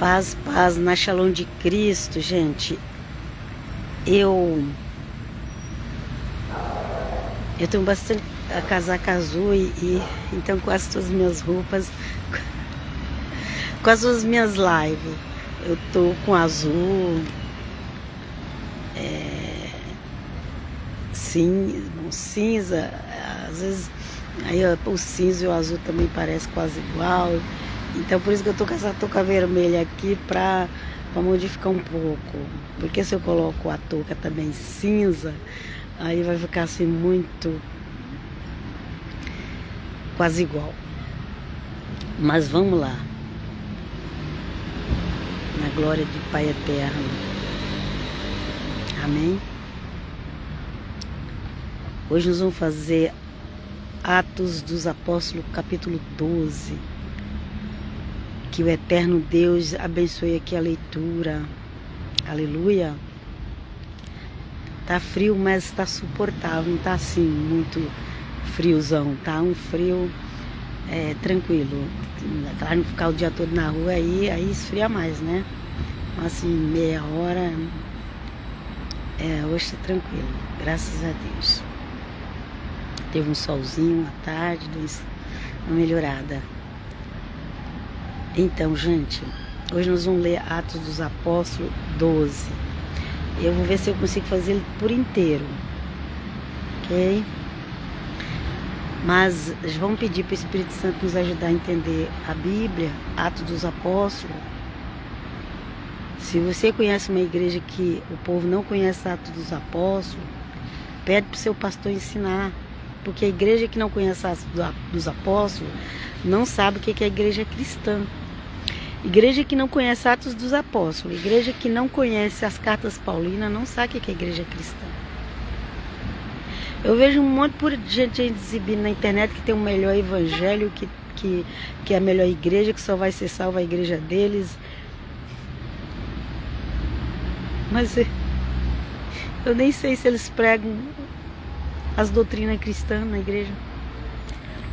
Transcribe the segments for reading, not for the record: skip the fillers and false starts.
Paz, paz, na Shalom de Cristo, gente. Eu tenho bastante casaca azul então quase todas as minhas roupas, quase todas as minhas lives, eu tô com azul, sim, cinza, às vezes aí o cinza e o azul também parece quase igual. Então por isso que eu tô com essa touca vermelha aqui pra modificar um pouco. Porque se eu coloco a touca também cinza, aí vai ficar assim muito quase igual. Mas vamos lá. Na glória de Pai Eterno. Amém? Hoje nós vamos fazer Atos dos Apóstolos, capítulo 12. Que o eterno Deus abençoe aqui a leitura. Aleluia. Tá frio, mas tá suportável. Não tá assim muito friozão. Tá um frio tranquilo. Claro, não ficar o dia todo na rua aí esfria mais, né? Mas assim, meia hora. Hoje tá tranquilo. Graças a Deus. Teve um solzinho à tarde, uma melhorada. Então, gente, hoje nós vamos ler Atos dos Apóstolos 12. Eu vou ver se eu consigo fazer ele por inteiro, ok? Mas vamos pedir para o Espírito Santo nos ajudar a entender a Bíblia, Atos dos Apóstolos. Se você conhece uma igreja que o povo não conhece Atos dos Apóstolos, pede para o seu pastor ensinar. Porque a igreja que não conhece Atos dos Apóstolos não sabe o que é a igreja cristã. Igreja que não conhece Atos dos Apóstolos, igreja que não conhece as cartas paulinas, não sabe o que é igreja cristã. Eu vejo um monte de gente exibindo na internet que tem o melhor evangelho, que é a melhor igreja, que só vai ser salva a igreja deles. Mas eu nem sei se eles pregam as doutrinas cristãs na igreja.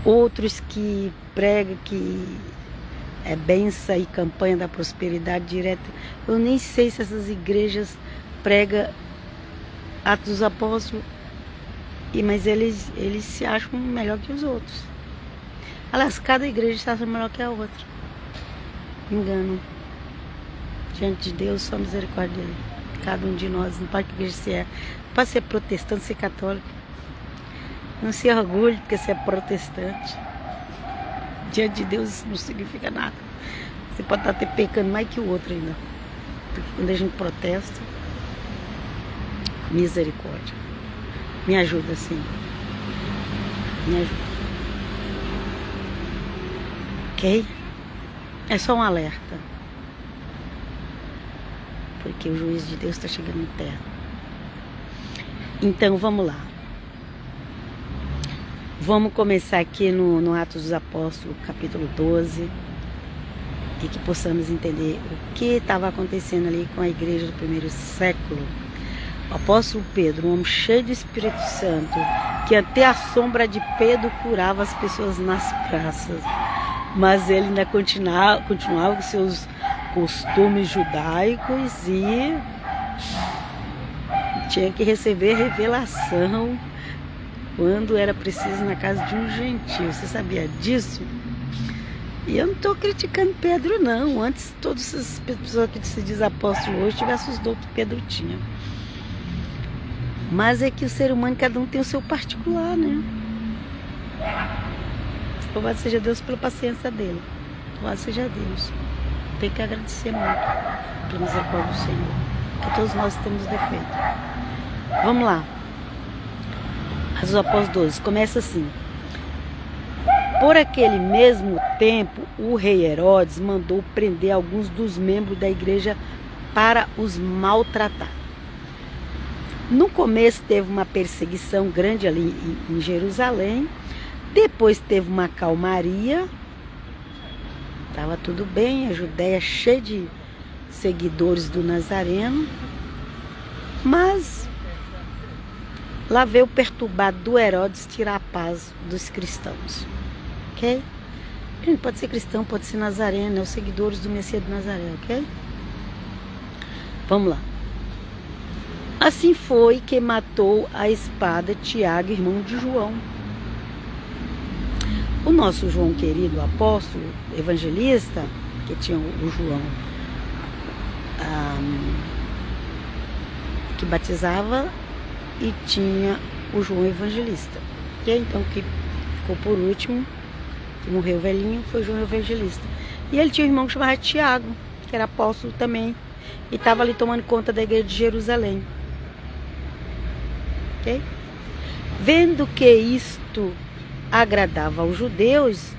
Outros que pregam que é benção e campanha da prosperidade direta. Eu nem sei se essas igrejas pregam Atos dos Apóstolos, mas eles se acham melhor que os outros. Aliás, cada igreja está sendo melhor que a outra. Engano. Diante de Deus, só misericórdia dele. Cada um de nós, não pode que igreja se é. Pode ser protestante, ser católico. Não se orgulhe porque você é protestante. Diante de Deus isso não significa nada. Você pode estar até pecando mais que o outro ainda. Porque quando a gente protesta, misericórdia. Me ajuda, sim. Me ajuda. Ok? É só um alerta. Porque o juízo de Deus está chegando em terra. Então, vamos lá. Vamos começar aqui no Atos dos Apóstolos, capítulo 12, e que possamos entender o que estava acontecendo ali com a igreja do primeiro século. O apóstolo Pedro, um homem cheio de Espírito Santo, que até a sombra de Pedro curava as pessoas nas praças, mas ele ainda continuava com seus costumes judaicos e tinha que receber revelação quando era preciso na casa de um gentio. Você sabia disso? E eu não estou criticando Pedro, não. Antes, todas essas pessoas que se diz apóstolo hoje tivessem os dons que Pedro tinha. Mas é que o ser humano, cada um tem o seu particular, né? Louvado seja Deus pela paciência dele. Louvado seja Deus. Tem que agradecer muito pela misericórdia do Senhor. Porque todos nós temos defeito. Vamos lá. Atos dos Apóstolos 12, começa assim. Por aquele mesmo tempo, o rei Herodes mandou prender alguns dos membros da igreja para os maltratar. No começo teve uma perseguição grande ali em Jerusalém, depois teve uma calmaria, estava tudo bem, a Judéia cheia de seguidores do Nazareno, mas lá veio o perturbado do Herodes tirar a paz dos cristãos. Ok? Pode ser cristão, pode ser nazareno, é os seguidores do Messias de Nazaré, ok? Vamos lá. Assim foi que matou a espada Tiago, irmão de João. O nosso João querido, apóstolo, evangelista, que tinha o João que batizava e tinha o João evangelista. Que então que ficou por último, que morreu velhinho, foi João evangelista. E ele tinha um irmão que chamava Tiago, que era apóstolo também, e estava ali tomando conta da igreja de Jerusalém. Okay? Vendo que isto agradava aos judeus,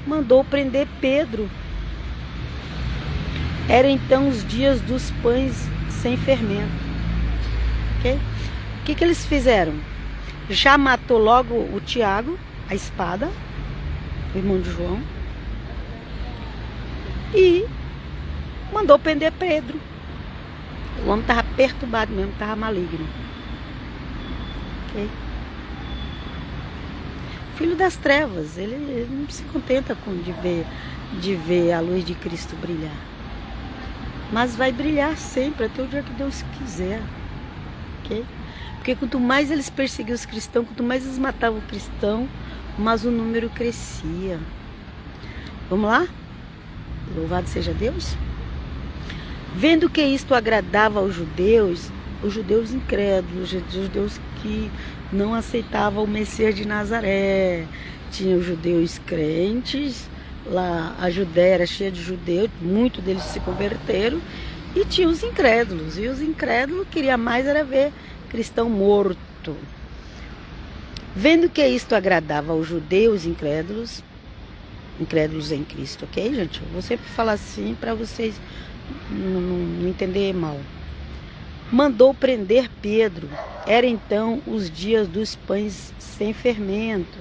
mandou prender Pedro. Eram então os dias dos pães sem fermento. Okay? O que eles fizeram? Já matou logo o Tiago, a espada, o irmão de João, e mandou prender Pedro. O homem estava perturbado mesmo, estava maligno. Okay? Filho das trevas, ele não se contenta de ver a luz de Cristo brilhar. Mas vai brilhar sempre, até o dia que Deus quiser. Okay? Porque quanto mais eles perseguiam os cristãos, quanto mais eles matavam o cristão, mas o número crescia. Vamos lá? Louvado seja Deus. Vendo que isto agradava aos judeus incrédulos, os judeus que não aceitavam o Messias de Nazaré, tinha os judeus crentes, lá a Judéia era cheia de judeus, muitos deles se converteram, e tinha os incrédulos, e os incrédulos queriam mais era ver cristão morto. Vendo que isto agradava aos judeus incrédulos em Cristo, ok, gente? Eu vou sempre falar assim para vocês não entender mal. Mandou prender Pedro. Era então os dias dos pães sem fermento,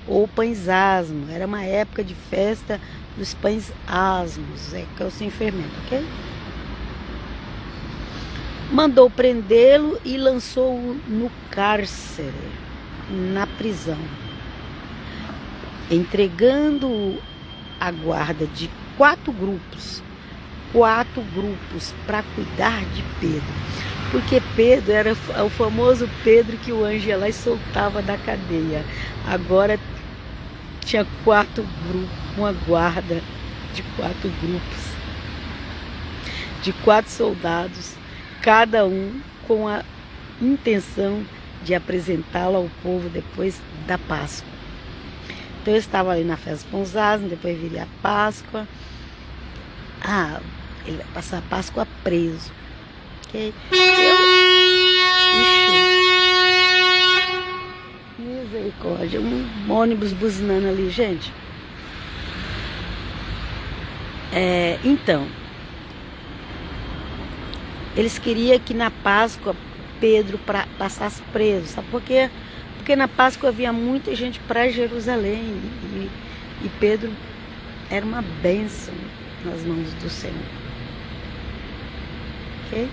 ou pães asmos. Era uma época de festa dos pães asmos, que é o sem fermento, ok? Mandou prendê-lo e lançou-o no cárcere, na prisão, entregando-o à guarda de 4 grupos para cuidar de Pedro. Porque Pedro era o famoso Pedro que o anjo ia lá e soltava da cadeia. Agora tinha 4 grupos, uma guarda de 4 grupos, de 4 soldados, cada um com a intenção de apresentá-lo ao povo depois da Páscoa. Então eu estava ali na festa dos pães asmos, depois viria a Páscoa. Ele vai passar a Páscoa preso. Okay? Misericórdia. Um ônibus buzinando ali, gente. Então, eles queriam que na Páscoa Pedro passasse preso. Sabe por quê? Porque na Páscoa havia muita gente para Jerusalém. E Pedro era uma bênção nas mãos do Senhor. Ok?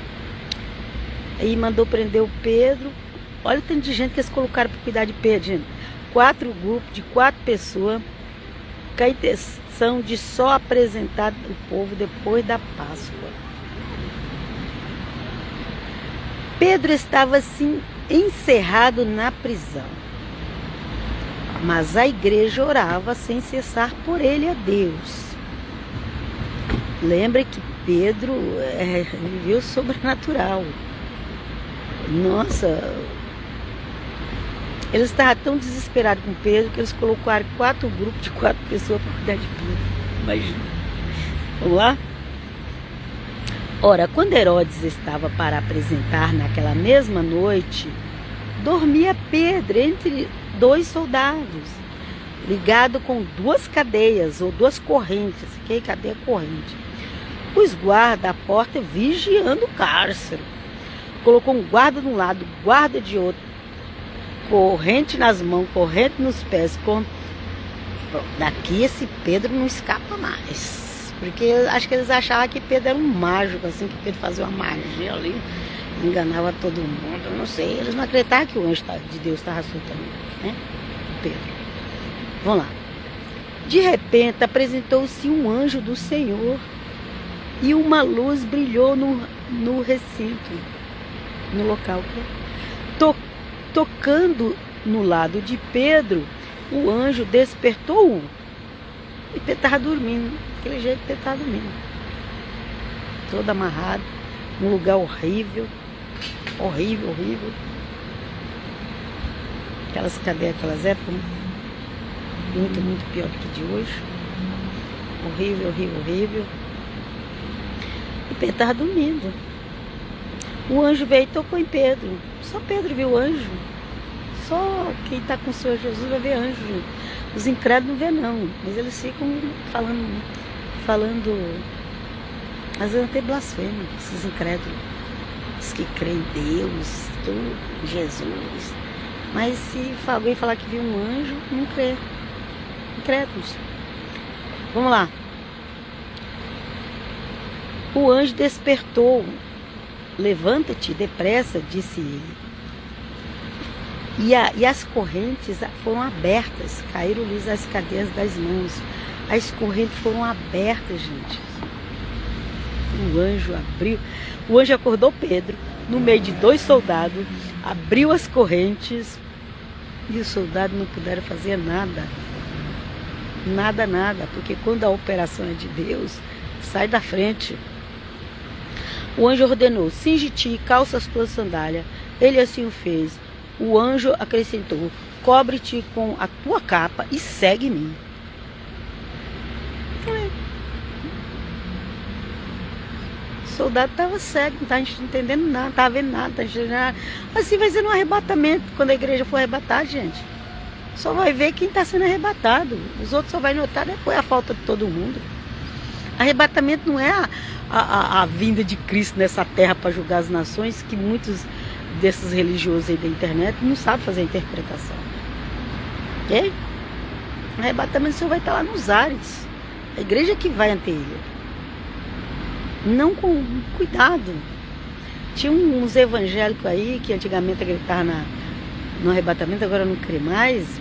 Aí mandou prender o Pedro. Olha o tanto de gente que eles colocaram para cuidar de Pedro, gente. 4 grupos de 4 pessoas, com a intenção de só apresentar o povo depois da Páscoa. Pedro estava assim encerrado na prisão, mas a igreja orava sem cessar por ele a Deus. Lembra que Pedro viveu sobrenatural. Nossa, eles estavam tão desesperados com Pedro que eles colocaram 4 grupos de 4 pessoas para cuidar de Pedro. Imagina. Vamos lá? Ora, quando Herodes estava para apresentar naquela mesma noite, dormia Pedro entre 2 soldados, ligado com 2 cadeias ou 2 correntes, que cadeia corrente. Os guardas à porta vigiando o cárcere. Colocou um guarda de um lado, guarda de outro, corrente nas mãos, corrente nos pés. Daqui esse Pedro não escapa mais. Porque acho que eles achavam que Pedro era um mágico, assim, que Pedro fazia uma magia ali, enganava todo mundo, eu não sei. Eles não acreditavam que o anjo de Deus estava soltando, né? Pedro. Vamos lá. De repente apresentou-se um anjo do Senhor e uma luz brilhou no recinto, no local. Tocando no lado de Pedro, o anjo despertou-o. E Pedro estava dormindo, daquele jeito que Pedro estava dormindo. Todo amarrado, num lugar horrível, horrível, horrível. Aquelas cadeias, aquelas épocas, muito, muito pior do que de hoje. Horrível, horrível, horrível. E Pedro estava dormindo. O anjo veio e tocou em Pedro. Só Pedro viu o anjo. Só quem está com o Senhor Jesus vai ver anjo. Os incrédulos não vê não. Mas eles ficam falando às vezes até blasfêmia, esses incrédulos. Os que creem em Deus, tudo, em Jesus. Mas se alguém falar que viu um anjo, não crê. Incrédulos. Vamos lá. O anjo despertou. Levanta-te depressa, disse ele. E as correntes foram abertas, caíram-lhes as cadeias das mãos. As correntes foram abertas, gente. O anjo abriu. O anjo acordou Pedro, no meio de 2 soldados, abriu as correntes e os soldados não puderam fazer nada. Nada, nada, porque quando a operação é de Deus, sai da frente. O anjo ordenou: cinge-te e calça as tuas sandálias. Ele assim o fez. O anjo acrescentou: cobre-te com a tua capa e segue-me. O soldado estava cego, não estava entendendo nada, não estava vendo nada. Assim vai ser no arrebatamento, quando a igreja for arrebatada, gente. Só vai ver quem está sendo arrebatado. Os outros só vai notar depois a falta de todo mundo. Arrebatamento não é a vinda de Cristo nessa terra para julgar as nações, que muitos desses religiosos aí da internet não sabem fazer a interpretação. Ok? Arrebatamento só vai estar lá nos ares. A igreja que vai ante ele. Não com cuidado. Tinha uns evangélicos aí que antigamente acreditavam no arrebatamento, agora não crê mais.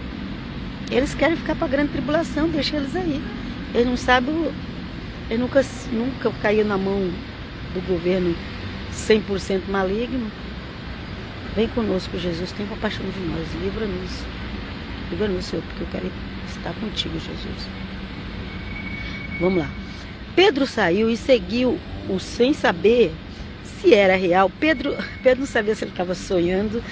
Eles querem ficar para a grande tribulação, deixa eles aí. Eles não sabem, eles nunca caíram na mão do governo 100% maligno. Vem conosco, Jesus, tem compaixão de nós, livra-nos. Livra-nos, Senhor, porque eu quero estar contigo, Jesus. Vamos lá. Pedro saiu e seguiu-o sem saber se era real. Pedro não sabia se ele estava sonhando.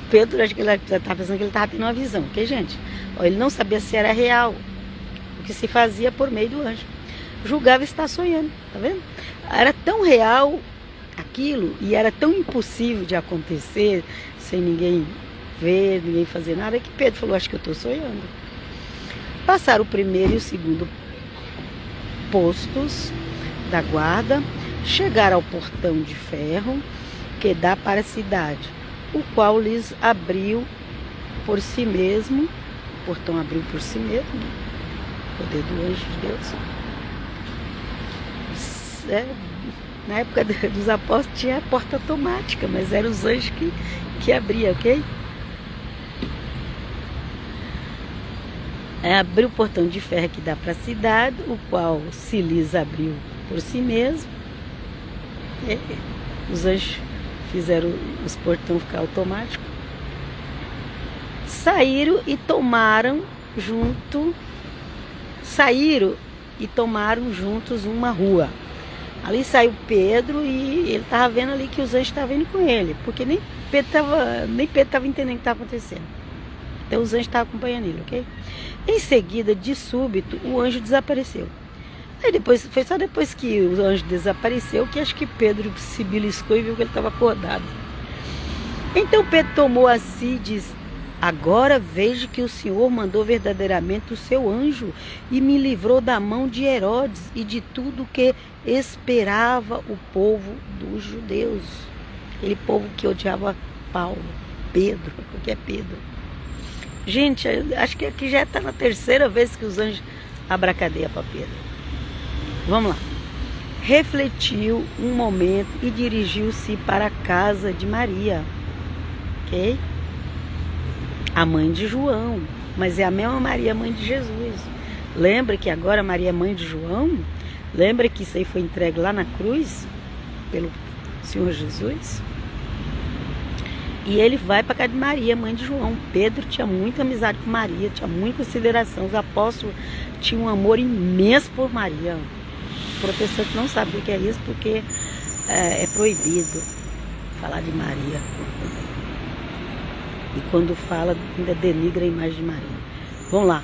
Pedro, acho que ele estava pensando que ele estava tendo uma visão, ok, gente? Ele não sabia se era real, o que se fazia por meio do anjo. Julgava estar sonhando, tá vendo? Era tão real aquilo e era tão impossível de acontecer sem ninguém ver, ninguém fazer nada, que Pedro falou: acho que eu estou sonhando. Passaram o primeiro e o segundo postos da guarda, chegaram ao portão de ferro que dá para a cidade, o qual lhes abriu por si mesmo. O portão abriu por si mesmo, né? O poder do anjo de Deus. Na época dos apóstolos tinha a porta automática, mas eram os anjos que abriam, ok? Abriu o portão de ferro que dá para a cidade, o qual se lhes abriu por si mesmo. Os anjos fizeram os portões ficar automáticos. Saíram e tomaram juntos uma rua. Ali saiu Pedro e ele estava vendo ali que os anjos estavam indo com ele, porque nem Pedro estava entendendo o que estava acontecendo. Então os anjos estavam acompanhando ele, ok? Em seguida, de súbito, o anjo desapareceu. Aí foi só depois que o anjo desapareceu que acho que Pedro se beliscou e viu que ele estava acordado. Então Pedro tomou a si e disse: agora vejo que o Senhor mandou verdadeiramente o seu anjo e me livrou da mão de Herodes e de tudo que esperava o povo dos judeus. Aquele povo que odiava Paulo, Pedro, qualquer Pedro. Gente, acho que aqui já está na 3ª vez que os anjos abrem a cadeia para Pedro. Vamos lá. Refletiu um momento e dirigiu-se para a casa de Maria, ok? A mãe de João, mas é a mesma Maria, mãe de Jesus. Lembra que agora Maria é mãe de João? Lembra que isso aí foi entregue lá na cruz pelo Senhor Jesus? E ele vai para casa de Maria, mãe de João. Pedro tinha muita amizade com Maria, tinha muita consideração. Os apóstolos tinham um amor imenso por Maria. O protestante não sabe o que é isso, porque é proibido falar de Maria. E quando fala, ainda denigra a imagem de Maria. Vamos lá.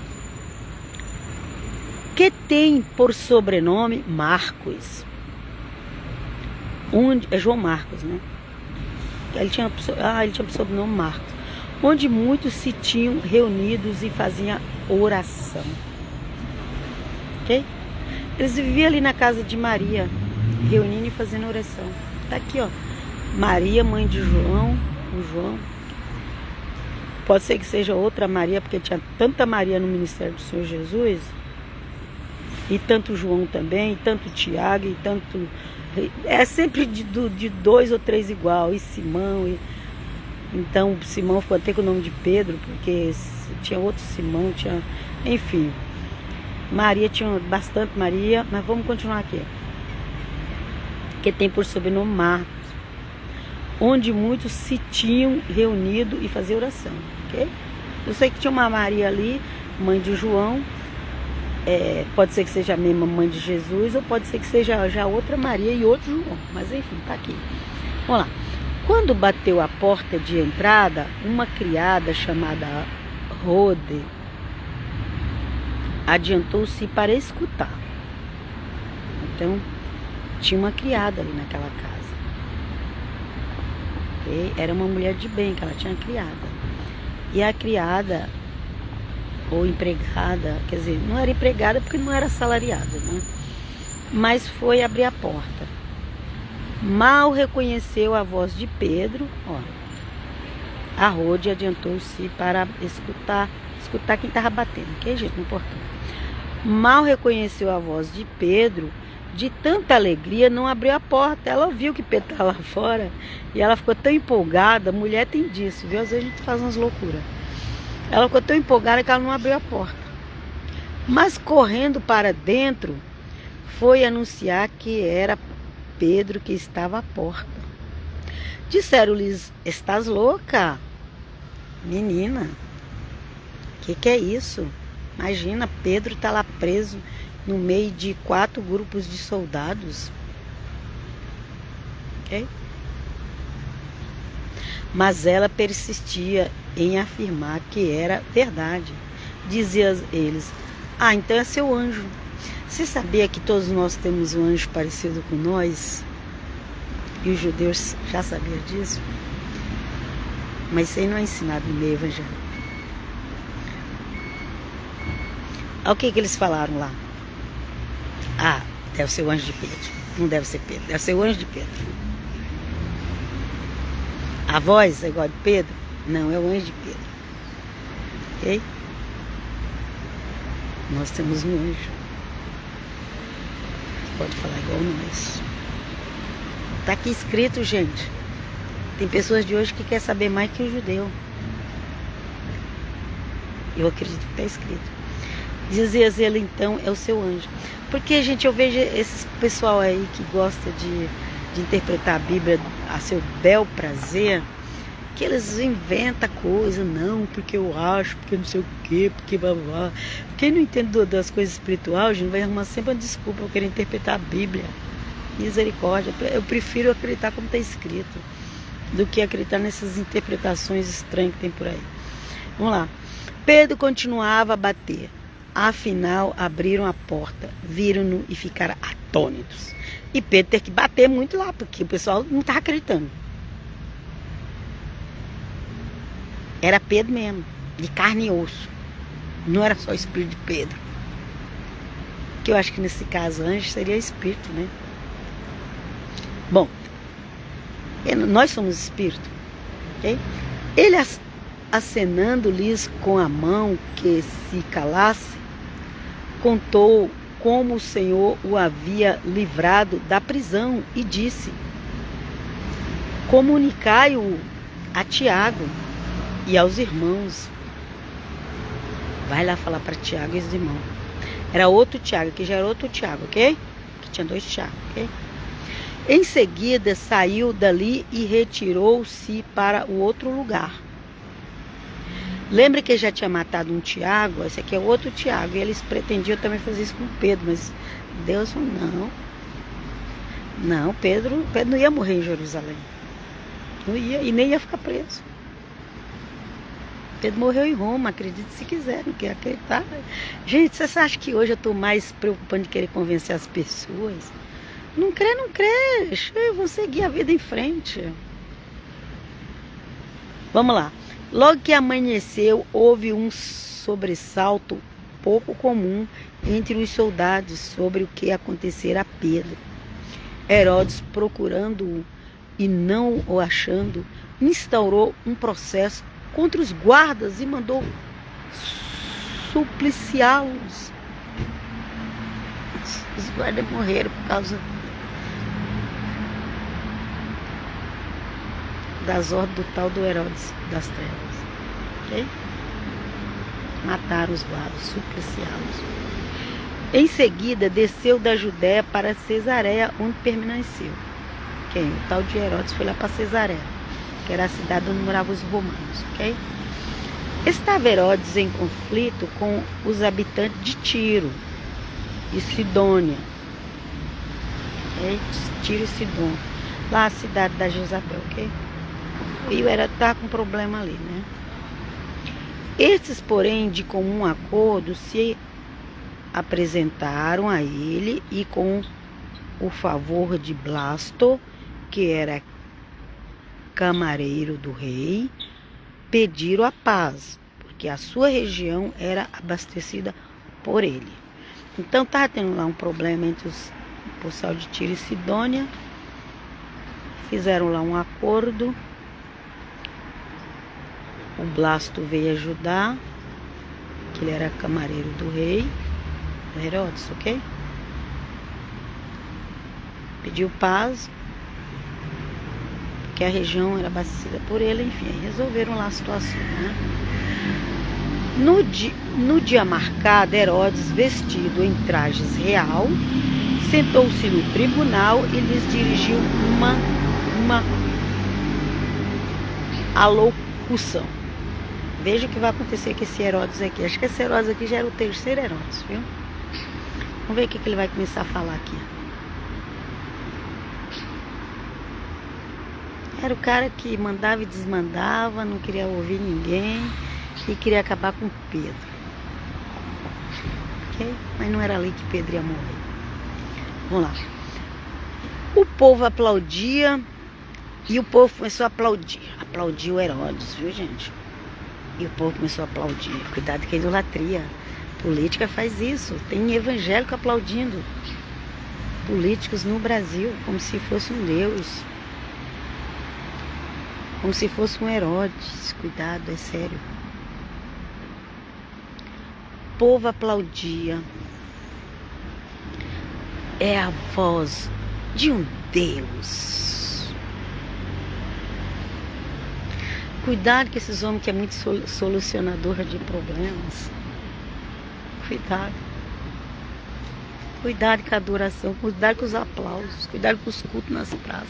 Que tem por sobrenome Marcos. É João Marcos, né? Ele tinha por sobrenome Marcos. Onde muitos se tinham reunidos e faziam oração. Ok? Eles viviam ali na casa de Maria, reunindo e fazendo oração. Tá aqui, ó. Maria, mãe de João. O João. Pode ser que seja outra Maria, porque tinha tanta Maria no ministério do Senhor Jesus. E tanto João também, e tanto Tiago, e tanto... É sempre de 2 ou 3 igual, e Simão. Então, Simão ficou até com o nome de Pedro, porque tinha outro Simão, enfim. Maria tinha bastante Maria, mas vamos continuar aqui. Que tem por sobrenome Marcos, onde muitos se tinham reunido e faziam oração, ok? Eu sei que tinha uma Maria ali, mãe de João. Pode ser que seja a mesma mãe de Jesus, ou pode ser que seja já outra Maria e outro João, mas enfim, tá aqui. Vamos lá. Quando bateu a porta de entrada, uma criada chamada Rode adiantou-se para escutar. Então, tinha uma criada ali naquela casa. Okay? Era uma mulher de bem que ela tinha criada. E a criada, ou empregada, quer dizer, não era empregada porque não era assalariada, né? Mas foi abrir a porta. Mal reconheceu a voz de Pedro, ó. A Rode adiantou-se para escutar quem estava batendo, que jeito, não importa. Mal reconheceu a voz de Pedro, de tanta alegria, não abriu a porta. Ela ouviu que Pedro estava lá fora e ela ficou tão empolgada. Mulher tem disso, viu? Às vezes a gente faz umas loucuras. Ela ficou tão empolgada que ela não abriu a porta. Mas correndo para dentro, foi anunciar que era Pedro que estava à porta. Disseram-lhes: estás louca? Menina, que é isso? Imagina, Pedro está lá preso no meio de 4 grupos de soldados. Ok? Mas ela persistia em afirmar que era verdade. Dizia eles: então é seu anjo. Você sabia que todos nós temos um anjo parecido com nós? E os judeus já sabiam disso? Mas isso aí não é ensinado no meio evangélico. Olha o que eles falaram lá. Deve ser o anjo de Pedro. Não deve ser Pedro, deve ser o anjo de Pedro. A voz é igual a de Pedro? Não, é o anjo de Pedro. Ok? Nós temos um anjo. Pode falar igual nós. Está aqui escrito, gente. Tem pessoas de hoje que quer saber mais que o judeu. Eu acredito que está escrito. Dizia ele, então, é o seu anjo. Porque, gente, eu vejo esse pessoal aí que gosta de interpretar a Bíblia a seu bel prazer, que eles inventam coisa, não, porque eu acho, porque não sei o quê, porque babá. Quem não entende das coisas espirituais, gente, vai arrumar sempre uma desculpa para querer interpretar a Bíblia. Misericórdia. Eu prefiro acreditar como está escrito do que acreditar nessas interpretações estranhas que tem por aí. Vamos lá. Pedro continuava a bater. Afinal, abriram a porta, viram-no e ficaram atônitos. E Pedro teve que bater muito lá, porque o pessoal não estava acreditando. Era Pedro mesmo, de carne e osso. Não era só o espírito de Pedro. Que eu acho que nesse caso, anjo seria espírito, né? Bom, nós somos espírito, ok? Ele, acenando-lhes com a mão que se calasse, contou como o Senhor o havia livrado da prisão e disse: comunicai-o a Tiago e aos irmãos. Vai lá falar para Tiago e os irmãos. Era outro Tiago, aqui já era outro Tiago, ok? Aqui tinha 2 Tiago, ok? Em seguida, saiu dali e retirou-se para o outro lugar. Lembra que ele já tinha matado um Tiago? Esse aqui é outro Tiago. E eles pretendiam também fazer isso com Pedro, mas Deus falou, não. Não, Pedro não ia morrer em Jerusalém. Não ia, e nem ia ficar preso. Pedro morreu em Roma, acredite se quiser, não quer acreditar. Gente, você acha que hoje eu estou mais preocupando de querer convencer as pessoas? Não crê, não crê. Vou seguir a vida em frente. Vamos lá. Logo que amanheceu, houve um sobressalto pouco comum entre os soldados sobre o que acontecera a Pedro. Herodes, procurando-o e não o achando, instaurou um processo contra os guardas e mandou supliciá-los. Os guardas morreram por causa das ordens do tal do Herodes das Trevas. Ok? Mataram os guardas, supliciá-los. Em seguida, desceu da Judéia para Cesareia, onde permaneceu. Quem? O tal de Herodes foi lá para Cesareia, que era a cidade onde moravam os romanos, ok? Estava Herodes em conflito com os habitantes de Tiro e Sidônia. Okay? Tiro e Sidônia. Lá a cidade da Jezabel, ok? E o Herodes estava com problema ali, né? Estes, porém, de comum acordo, se apresentaram a ele e com o favor de Blasto, que era camareiro do rei, pediram a paz, porque a sua região era abastecida por ele. Então estava tendo lá um problema entre o pessoal de Tiro e Sidônia, fizeram lá um acordo, o Blasto veio ajudar, que ele era camareiro do rei, Herodes, ok? Pediu paz, porque a região era abastecida por ele, enfim, resolveram lá a situação, né? No dia marcado, Herodes, vestido em trajes real, sentou-se no tribunal e lhes dirigiu uma alocução. Veja o que vai acontecer com esse Herodes aqui. Acho que esse Herodes aqui já era o 3º Herodes, viu? Vamos ver o que ele vai começar a falar aqui. Era o cara que mandava e desmandava, não queria ouvir ninguém e queria acabar com Pedro. Ok? Mas não era ali que Pedro ia morrer. Vamos lá. O povo aplaudia e o povo começou a aplaudir. Aplaudiu Herodes, viu, gente? E o povo começou a aplaudir. Cuidado que a idolatria política faz isso. Tem evangélico aplaudindo políticos no Brasil como se fosse um Deus. Como se fosse um Herodes. Cuidado, é sério. O povo aplaudia. É a voz de um Deus. Cuidado com esses homens que é muito solucionador de problemas. Cuidado. Cuidado com a adoração. Cuidado com os aplausos. Cuidado com os cultos nas praças.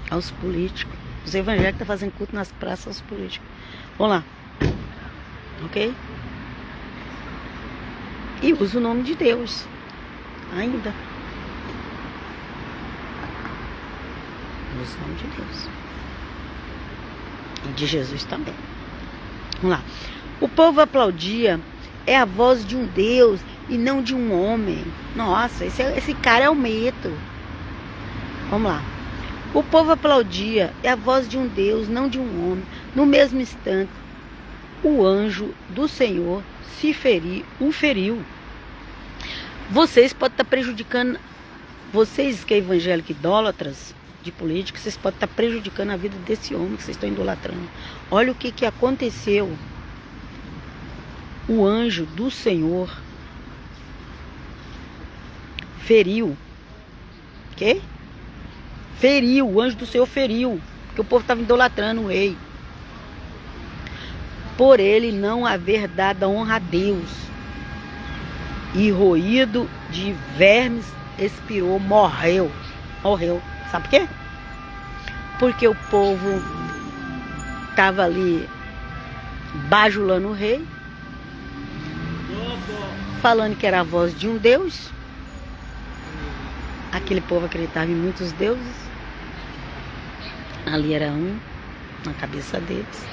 Aos políticos. Os evangélicos estão fazendo culto nas praças aos políticos. Vamos lá. Ok? E usa o nome de Deus. Ainda. Usa o nome de Deus. E de Jesus também. Vamos lá. O povo aplaudia. É a voz de um Deus e não de um homem. Nossa, esse cara é o mito. Vamos lá. O povo aplaudia. É a voz de um Deus, não de um homem. No mesmo instante, o anjo do Senhor o feriu. Vocês podem estar prejudicando, vocês que é evangélico idólatras de política, vocês podem estar prejudicando a vida desse homem que vocês estão idolatrando. Olha o que aconteceu. O anjo do Senhor feriu. Ok? Feriu, o anjo do Senhor feriu. Porque o povo estava idolatrando o rei. Por ele não haver dado a honra a Deus. e roído de vermes, expirou, morreu. Morreu. Sabe por quê? Porque o povo estava ali bajulando o rei, falando que era a voz de um Deus. Aquele povo acreditava em muitos deuses. Ali era um, na cabeça deles.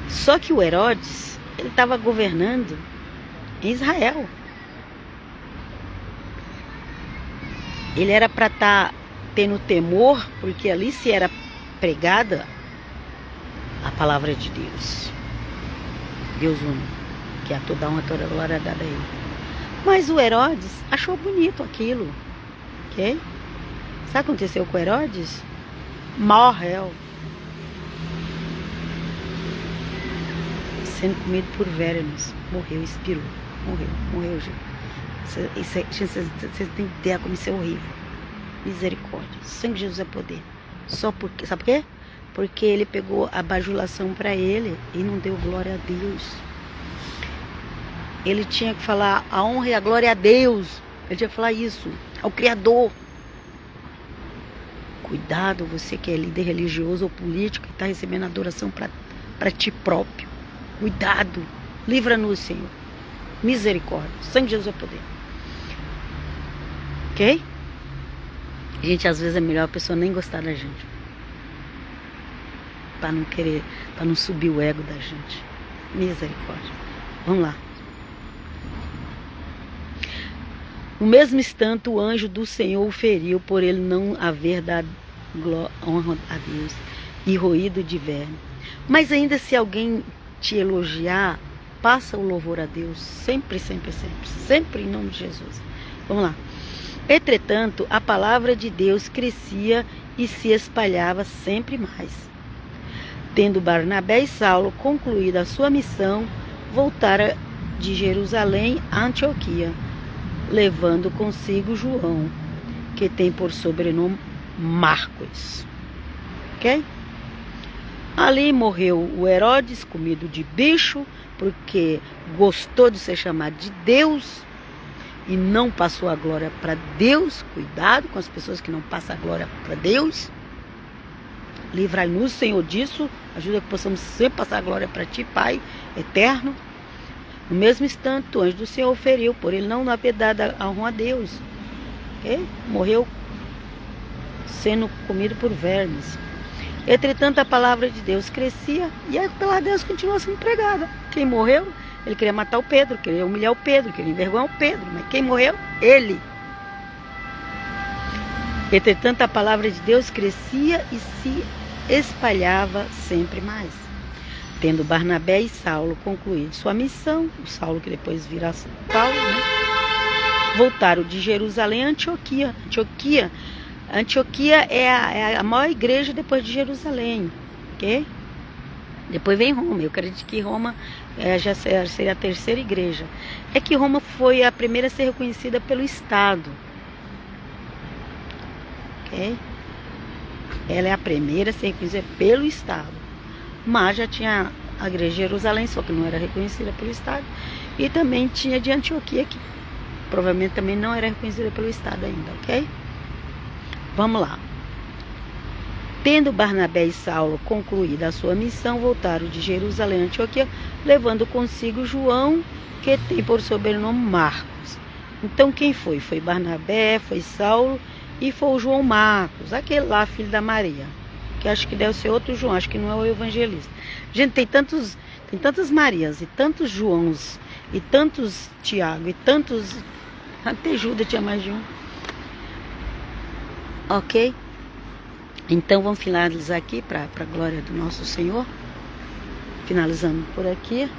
Só que o Herodes, ele estava governando em Israel. Ele era para estar tendo temor, porque ali se era pregada a palavra de Deus. Deus único, que a toda honra, toda glória é dada a ele. Mas o Herodes achou bonito aquilo, ok? Sabe o que aconteceu com o Herodes? Morreu. Sendo comido por vermes. Morreu, expirou. Morreu, gente. Vocês têm ideia como isso é horrível. Misericórdia. O sangue de Jesus é poder. Só porque, sabe por quê? Porque ele pegou a bajulação para ele e não deu glória a Deus. Ele tinha que falar a honra e a glória a Deus. Ele tinha que falar isso, ao Criador. Cuidado, você que é líder religioso ou político e está recebendo adoração para ti próprio. Cuidado. Livra-nos, Senhor. Misericórdia. O sangue de Jesus é poder. Ok? Gente, às vezes é melhor a pessoa nem gostar da gente. Para não querer, para não subir o ego da gente. Misericórdia. Vamos lá. No mesmo instante, o anjo do Senhor o feriu, por ele não haver dado honra a Deus, e roído de verme. Mas ainda se alguém te elogiar, passa o louvor a Deus, sempre, sempre, sempre, sempre em nome de Jesus. Vamos lá. Entretanto, a palavra de Deus crescia e se espalhava sempre mais. Tendo Barnabé e Saulo concluído a sua missão, voltaram de Jerusalém a Antioquia, levando consigo João, que tem por sobrenome Marcos. Ok? Ali morreu o Herodes, comido de bicho, porque gostou de ser chamado de Deus e não passou a glória para Deus. Cuidado com as pessoas que não passam a glória para Deus. Livrai-nos, Senhor, disso. Ajuda que possamos sempre passar a glória para Ti, Pai eterno. No mesmo instante, o anjo do Senhor feriu, por ele não haver dado a honra a Deus. Okay? Morreu sendo comido por vermes. Entretanto, a palavra de Deus crescia e a palavra de Deus continua sendo pregada. Quem morreu, ele queria matar o Pedro, queria humilhar o Pedro, queria envergonhar o Pedro. Mas quem morreu? Ele. Entretanto, a palavra de Deus crescia e se espalhava sempre mais. Tendo Barnabé e Saulo concluído sua missão, o Saulo que depois virá Paulo, né? Voltaram de Jerusalém a Antioquia. Antioquia é a maior igreja depois de Jerusalém, ok? Depois vem Roma. Eu acredito que Roma já seria a terceira igreja. É que Roma foi a primeira a ser reconhecida pelo Estado, ok? Ela é a primeira a ser reconhecida pelo Estado. Mas já tinha a igreja de Jerusalém, só que não era reconhecida pelo Estado. E também tinha de Antioquia, que provavelmente também não era reconhecida pelo Estado ainda, ok? Vamos lá. Tendo Barnabé e Saulo concluído a sua missão, voltaram de Jerusalém a Antioquia, levando consigo João, que tem por sobrenome Marcos. Então quem foi? Foi Barnabé, foi Saulo e foi o João Marcos, aquele lá, filho da Maria. Que acho que deve ser outro João, acho que não é o evangelista. Gente, tem tantas Marias, e tantos Joãos, e tantos Tiago, e tantos... Até Judas tinha mais de um. Ok? Então vamos finalizar aqui para a glória do nosso Senhor. Finalizando por aqui.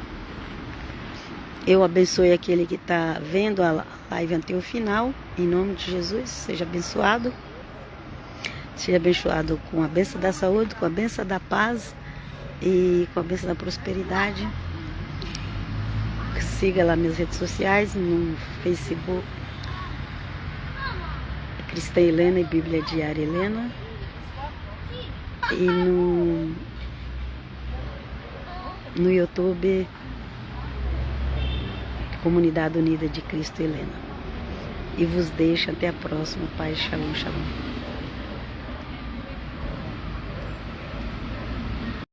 Eu abençoe aquele que está vendo a live até o final. Em nome de Jesus, seja abençoado. Seja abençoado com a bênção da saúde, com a bênção da paz e com a bênção da prosperidade. Siga lá minhas redes sociais, no Facebook, Cristã Helena e Bíblia Diária Helena. E no YouTube, Comunidade Unida de Cristo Helena. E vos deixo até a próxima. Paz, shalom, shalom.